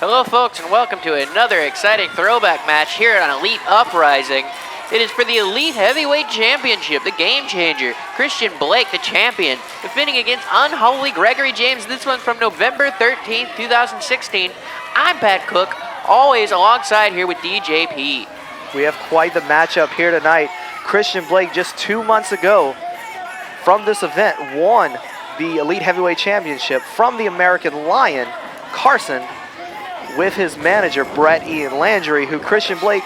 Hello folks and welcome to another exciting throwback match here on Elite Uprising. It is for the Elite Heavyweight Championship, the Game Changer. Xtian Blake, the champion, defending against Unholy Gregory James. This one's from November 13th, 2016. I'm Pat Cook, always alongside here with DJP. We have quite the matchup here tonight. Xtian Blake just 2 months ago from this event won the Elite Heavyweight Championship from the American Lion, Carson, with his manager, Brett Ian Landry, who Xtian Blake,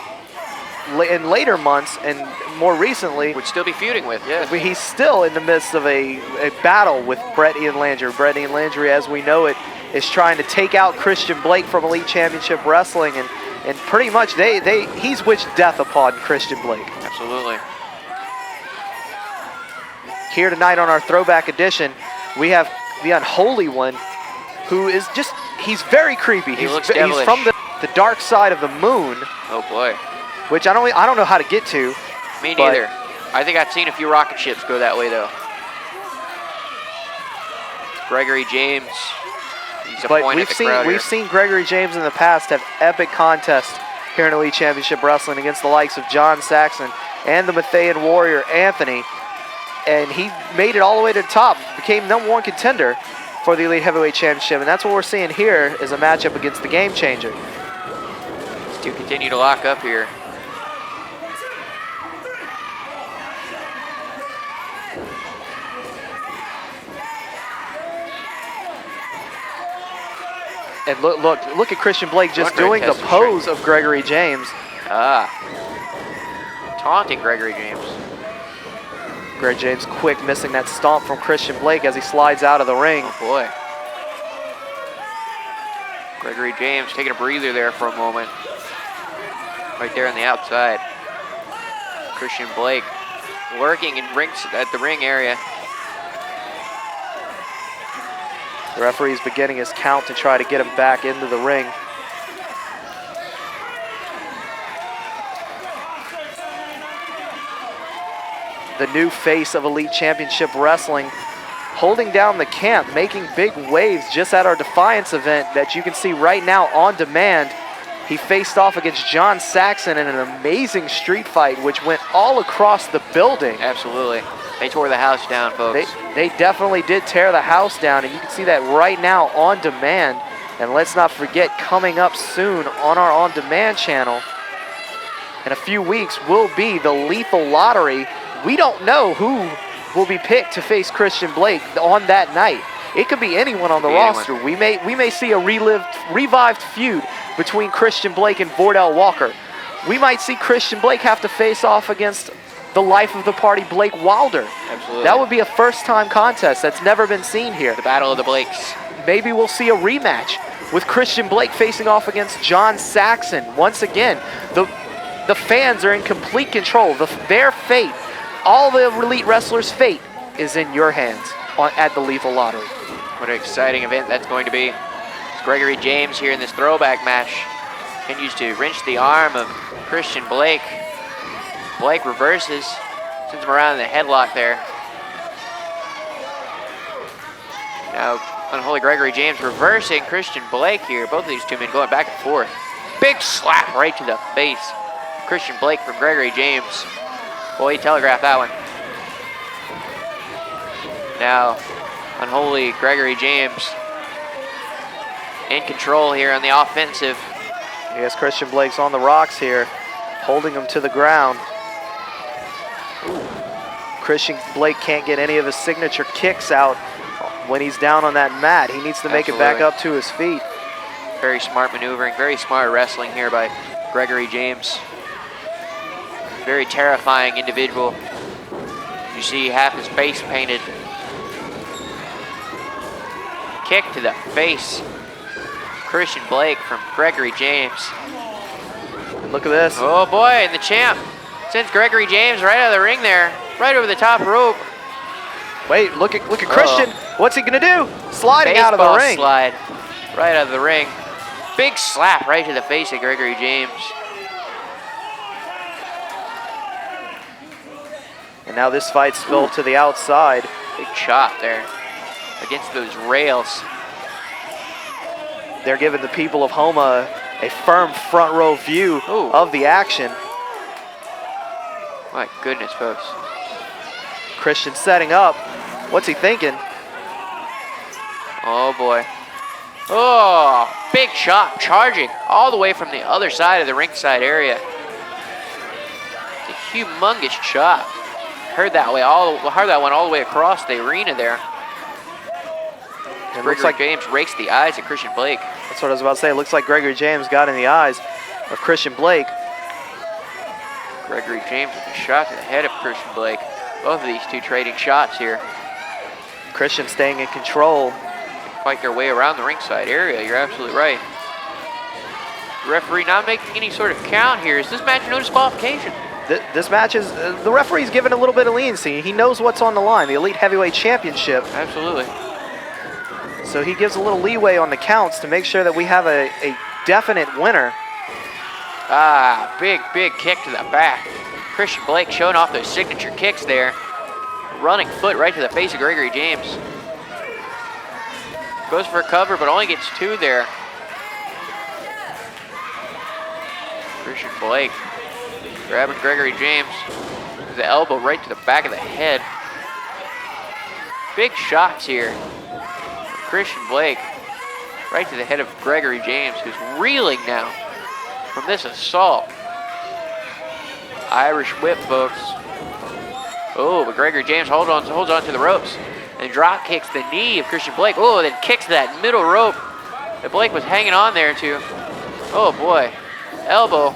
in later months and more recently, would still be feuding with, yeah. He's still in the midst of a battle with Brett Ian Landry. Brett Ian Landry, as we know it, is trying to take out Xtian Blake from Elite Championship Wrestling, and pretty much he's wished death upon Xtian Blake. Absolutely. Here tonight on our throwback edition, we have the Unholy one, who is just, he's very creepy. He looks devilish. He's from the dark side of the moon. Oh boy. Which I don't know how to get to. Me neither. I think I've seen a few rocket ships go that way though. Gregory James. He's a point at the crowd here. We've seen Gregory James in the past have epic contests here in Elite Championship Wrestling against the likes of John Saxon and the Mathaean Warrior Anthony. And he made it all the way to the top, became #1 contender for the Elite Heavyweight Championship. And that's what we're seeing here is a matchup against the Game Changer. These two continue to lock up here. And look at Xtian Blake just doing the pose of Gregory James. Taunting Gregory James. Gregory James quick missing that stomp from Xtian Blake as he slides out of the ring. Oh boy. Gregory James taking a breather there for a moment. Right there on the outside. Xtian Blake lurking at the ring area. The referee's beginning his count to try to get him back into the ring. The new face of Elite Championship Wrestling, holding down the camp, making big waves just at our Defiance event that you can see right now on demand. He faced off against John Saxon in an amazing street fight which went all across the building. Absolutely. They tore the house down, folks. They definitely did tear the house down, and you can see that right now on demand. And let's not forget, coming up soon on our On Demand channel, in a few weeks, will be the Lethal Lottery. We don't know who will be picked to face Xtian Blake on that night. It could be anyone on the roster. We may see a revived feud between Xtian Blake and Vordell Walker. We might see Xtian Blake have to face off against the life of the party, Blake Wilder. Absolutely. That would be a first-time contest that's never been seen here. The Battle of the Blakes. Maybe we'll see a rematch with Xtian Blake facing off against John Saxon. Once again, the fans are in complete control. Their fate, all the Elite wrestlers' fate, is in your hands at the Lethal Lottery. What an exciting event that's going to be. It's Gregory James here in this throwback match. Continues to wrench the arm of Xtian Blake. Blake reverses, sends him around in the headlock there. Now, Unholy Gregory James reversing Xtian Blake here. Both of these two men going back and forth. Big slap right to the face. Xtian Blake from Gregory James. Boy, he telegraphed that one. Now, Unholy Gregory James in control here on the offensive. Yes, Xtian Blake's on the rocks here, holding him to the ground. Xtian Blake can't get any of his signature kicks out when he's down on that mat. He needs to make it back up to his feet. Very smart maneuvering, very smart wrestling here by Gregory James. Very terrifying individual. You see half his face painted. Kick to the face. Xtian Blake from Gregory James. And look at this. Oh boy, and the champ sends Gregory James right out of the ring there. Right over the top rope. Wait, look at Xtian. What's he gonna do? Sliding out of the ring. Slide right out of the ring. Big slap right to the face of Gregory James. And now this fight spilled to the outside. Big chop there against those rails. They're giving the people of Homa a firm front row view of the action. My goodness, folks. Christian setting up. What's he thinking? Oh boy. Oh, big chop charging all the way from the other side of the ringside area. It's a humongous chop. Heard that one all the way across the arena there. It looks like James rakes the eyes of Xtian Blake. That's what I was about to say. It looks like Gregory James got in the eyes of Xtian Blake. Gregory James with a shot to the head of Xtian Blake. Both of these two trading shots here. Christian staying in control. Fight their way around the ringside area. You're absolutely right. The referee not making any sort of count here. Is this match no disqualification? This match is, the referee's giving a little bit of leniency. He knows what's on the line, the Elite Heavyweight Championship. Absolutely. So he gives a little leeway on the counts to make sure that we have a definite winner. Ah, big kick to the back. Xtian Blake showing off those signature kicks there. Running foot right to the face of Gregory James. Goes for a cover, but only gets two there. Xtian Blake grabbing Gregory James with the elbow right to the back of the head. Big shots here. Xtian Blake right to the head of Gregory James, who's reeling now from this assault. Irish whip, folks. Oh, but Gregory James holds on to the ropes and drop kicks the knee of Xtian Blake. Oh, then kicks that middle rope that Blake was hanging on there to. Oh boy, elbow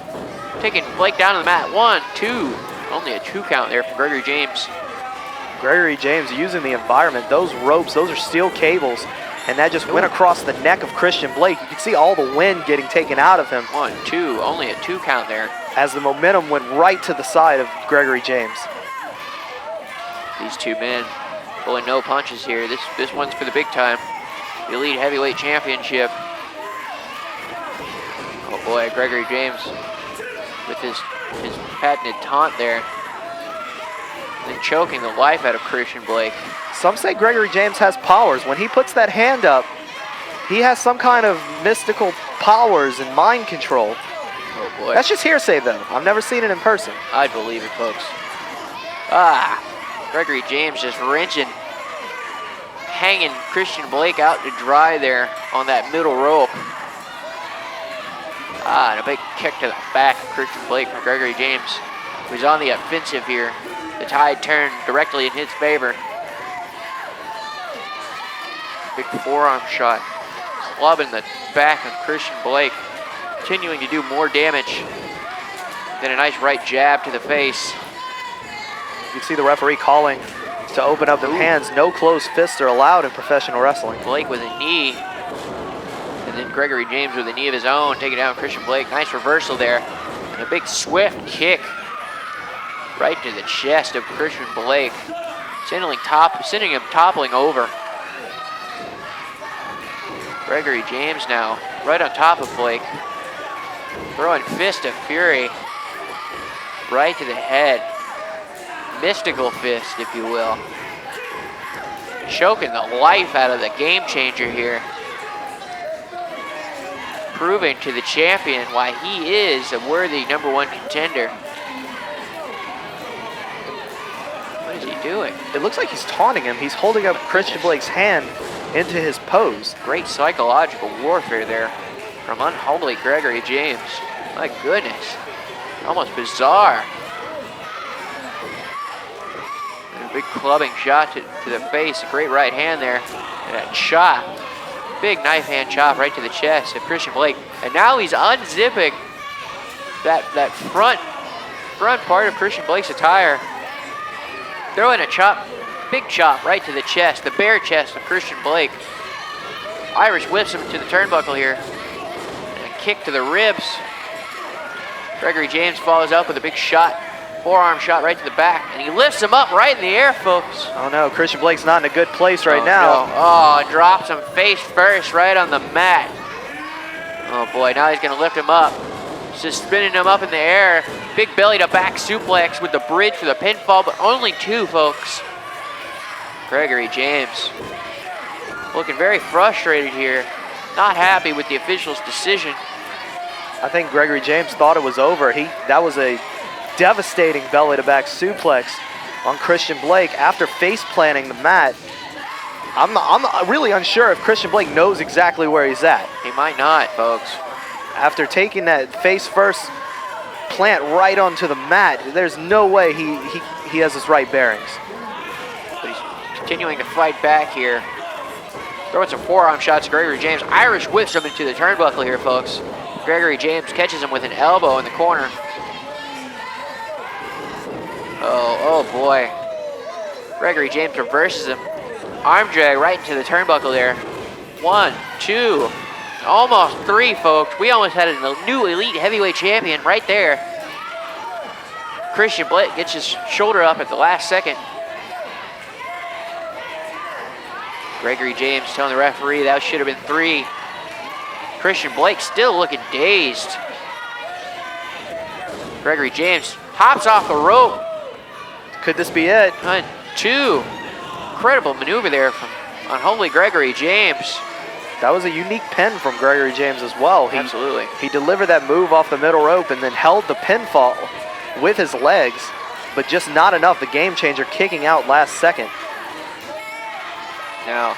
taking Blake down to the mat. 1, 2, only a 2 count there from Gregory James. Gregory James using the environment. Those ropes, those are steel cables, and that just went across the neck of Xtian Blake. You can see all the wind getting taken out of him. 1, 2, only a 2 count there. As the momentum went right to the side of Gregory James. These two men pulling no punches here. This one's for the big time. The Elite Heavyweight Championship. Oh boy, Gregory James with his patented taunt there. And choking the life out of Xtian Blake. Some say Gregory James has powers. When he puts that hand up, he has some kind of mystical powers and mind control. Oh boy. That's just hearsay though. I've never seen it in person. I'd believe it, folks. Ah, Gregory James just wrenching, hanging Xtian Blake out to dry there on that middle rope. Ah, and a big kick to the back of Xtian Blake from Gregory James, who's on the offensive here. The tide turned directly in his favor. Big forearm shot, clubbing the back of Xtian Blake, continuing to do more damage than a nice right jab to the face. You can see the referee calling to open up the hands. No closed fists are allowed in professional wrestling. Blake with a knee, and then Gregory James with a knee of his own, taking down Xtian Blake. Nice reversal there. And a big swift kick right to the chest of Xtian Blake, sending him toppling over. Gregory James now right on top of Blake, throwing fist of fury right to the head. Mystical fist, if you will. Choking the life out of the game changer here. Proving to the champion why he is a worthy #1 contender. What is he doing? It looks like he's taunting him. He's holding up Xtian Blake's hand into his pose. Great psychological warfare there from Unholy Gregory James. My goodness. Almost bizarre. And a big clubbing shot to the face. A great right hand there. And a chop. Big knife hand chop right to the chest of Xtian Blake. And now he's unzipping that front part of Xtian Blake's attire. Throwing a chop, big chop right to the chest, the bare chest of Xtian Blake. Irish whips him to the turnbuckle here. And a kick to the ribs. Gregory James follows up with a big shot, forearm shot right to the back. And he lifts him up right in the air, folks. Oh no, Xtian Blake's not in a good place right now. No. Oh, drops him face first right on the mat. Oh boy, now he's gonna lift him up. Just spinning him up in the air. Big belly to back suplex with the bridge for the pinfall, but only 2, folks. Gregory James looking very frustrated here. not happy with the official's decision. I think Gregory James thought it was over. That was a devastating belly-to-back suplex on Xtian Blake after face planting the mat. I'm really unsure if Xtian Blake knows exactly where he's at. He might not, folks. After taking that face first plant right onto the mat, there's no way he has his right bearings. But he's continuing to fight back here. Throwing some forearm shots, Gregory James. Irish whips him into the turnbuckle here, folks. Gregory James catches him with an elbow in the corner. Oh boy. Gregory James reverses him. Arm drag right into the turnbuckle there. 1, 2, almost 3, folks. We almost had a new elite heavyweight champion right there. Xtian Blake gets his shoulder up at the last second. Gregory James telling the referee that should have been 3. Xtian Blake still looking dazed. Gregory James hops off the rope. Could this be it? 1, 2. Incredible maneuver there from Unholy Gregory James. That was a unique pin from Gregory James as well. Absolutely. He delivered that move off the middle rope and then held the pinfall with his legs, but just not enough. The game changer kicking out last second. Now,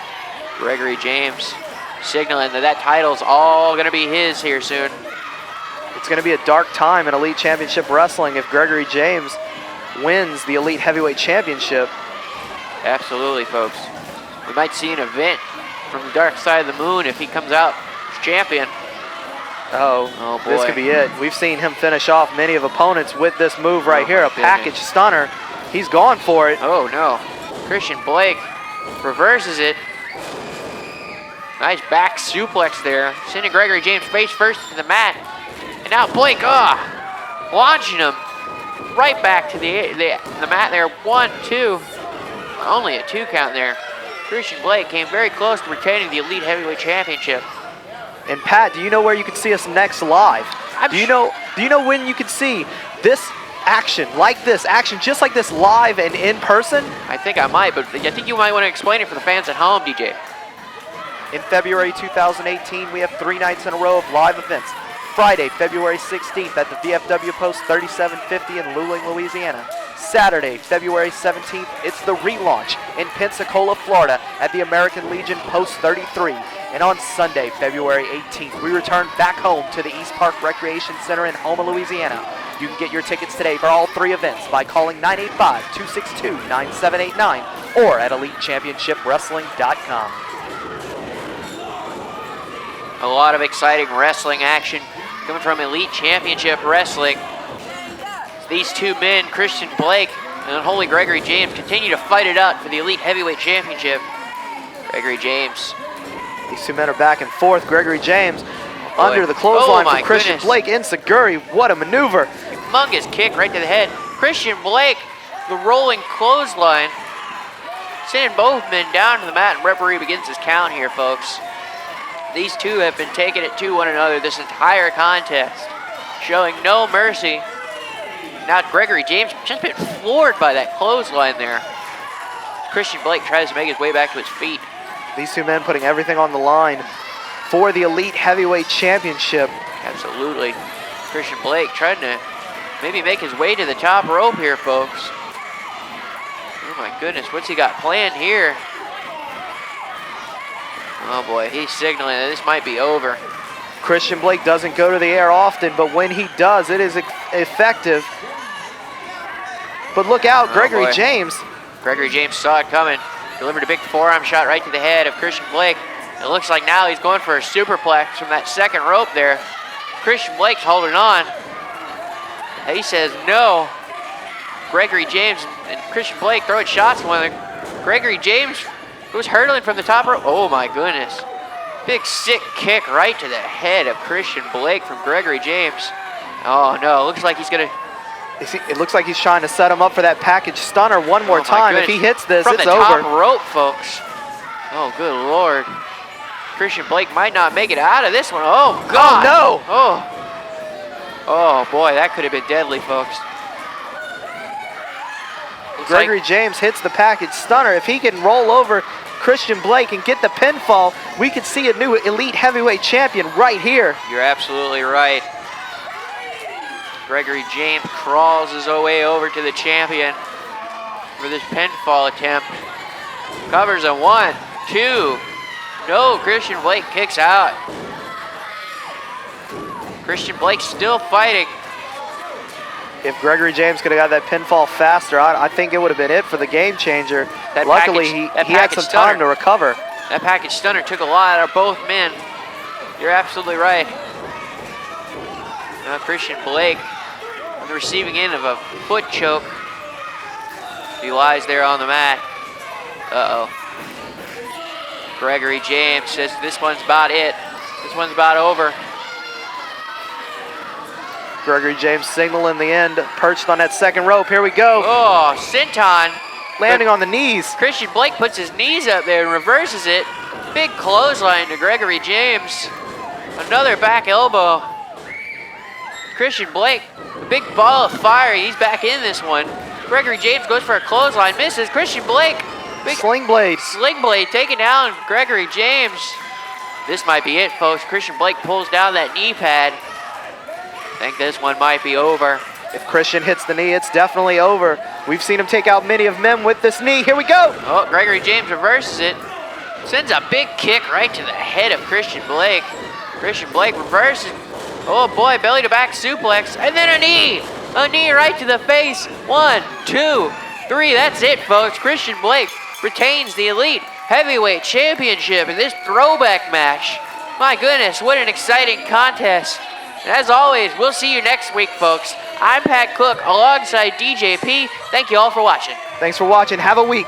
Gregory James signaling that title's all going to be his here soon. It's going to be a dark time in Elite Championship Wrestling if Gregory James wins the Elite Heavyweight Championship. Absolutely, folks. We might see an event from the dark side of the moon if he comes out as champion. Oh boy. This could be it. We've seen him finish off many of opponents with this move right here, a package stunner. He's gone for it. Oh no. Xtian Blake reverses it. Nice back suplex there. Sending Gregory James face first to the mat. And now Blake, launching him right back to the mat there. 1, 2. Only a 2 count there. Xtian Blake came very close to retaining the Elite Heavyweight Championship. And Pat, do you know where you can see us next live? Do you know when you can see this action just like this live and in person? I think I might, but I think you might want to explain it for the fans at home, DJ. In February 2018, we have 3 nights in a row of live events. Friday, February 16th at the VFW Post 3750 in Luling, Louisiana. Saturday, February 17th, it's the relaunch in Pensacola, Florida at the American Legion Post 33. And on Sunday, February 18th, we return back home to the East Park Recreation Center in Houma, Louisiana. You can get your tickets today for all 3 events by calling 985-262-9789 or at EliteChampionshipWrestling.com. A lot of exciting wrestling action coming from Elite Championship Wrestling. These 2 men, Xtian Blake and Unholy Gregory James, continue to fight it out for the Elite Heavyweight Championship. Gregory James. These 2 men are back and forth. Gregory James under the clothesline from Xtian Blake. Enziguri, what a maneuver. Humongous kick right to the head. Xtian Blake, the rolling clothesline. Sending both men down to the mat, and referee begins his count here, folks. These 2 have been taking it to one another this entire contest, showing no mercy. Now Gregory James just been floored by that clothesline there. Xtian Blake tries to make his way back to his feet. These 2 men putting everything on the line for the Elite Heavyweight Championship. Absolutely. Xtian Blake trying to maybe make his way to the top rope here, folks. Oh my goodness, what's he got planned here? Oh boy, he's signaling that this might be over. Xtian Blake doesn't go to the air often, but when he does, it is effective. But look out, Gregory James. Gregory James saw it coming. Delivered a big forearm shot right to the head of Xtian Blake. It looks like now he's going for a superplex from that second rope there. Xtian Blake's holding on. He says no. Gregory James and Xtian Blake throwing shots at one another. Gregory James was hurtling from the top rope. Oh my goodness. Big sick kick right to the head of Xtian Blake from Gregory James. Oh no, looks like he's gonna... It looks like he's trying to set him up for that package stunner one more time. If he hits this, it's over. From the top rope, folks. Oh, good Lord. Xtian Blake might not make it out of this one. Oh, God. Oh, no. Oh, boy, that could have been deadly, folks. Gregory James hits the package stunner. If he can roll over Xtian Blake and get the pinfall, we could see a new elite heavyweight champion right here. You're absolutely right. Gregory James crawls his way over to the champion for this pinfall attempt. Covers a 1, 2. No, Xtian Blake kicks out. Xtian Blake still fighting. If Gregory James could have got that pinfall faster, I think it would have been it for the game changer. Luckily, he had some time to recover. That package stunner took a lot out of both men. You're absolutely right. Now Xtian Blake on the receiving end of a foot choke. He lies there on the mat. Uh-oh. Gregory James says this one's about it. This one's about over. Gregory James signaling the end, perched on that second rope. Here we go. Oh, senton. Landing on the knees. Xtian Blake puts his knees up there and reverses it. Big clothesline to Gregory James. Another back elbow. Xtian Blake, a big ball of fire. He's back in this one. Gregory James goes for a clothesline, misses. Xtian Blake, big sling blade. Sling blade taking down Gregory James. This might be it, folks. Xtian Blake pulls down that knee pad. I think this one might be over. If Xtian hits the knee, it's definitely over. We've seen him take out many of men with this knee. Here we go. Oh, Gregory James reverses it. Sends a big kick right to the head of Xtian Blake. Xtian Blake reverses. Oh boy, belly to back suplex. And then a knee. A knee right to the face. 1, 2, 3. That's it, folks. Xtian Blake retains the Elite Heavyweight Championship in this throwback match. My goodness, what an exciting contest. And as always, we'll see you next week, folks. I'm Pat Cook alongside DJ P. Thank you all for watching. Thanks for watching. Have a week.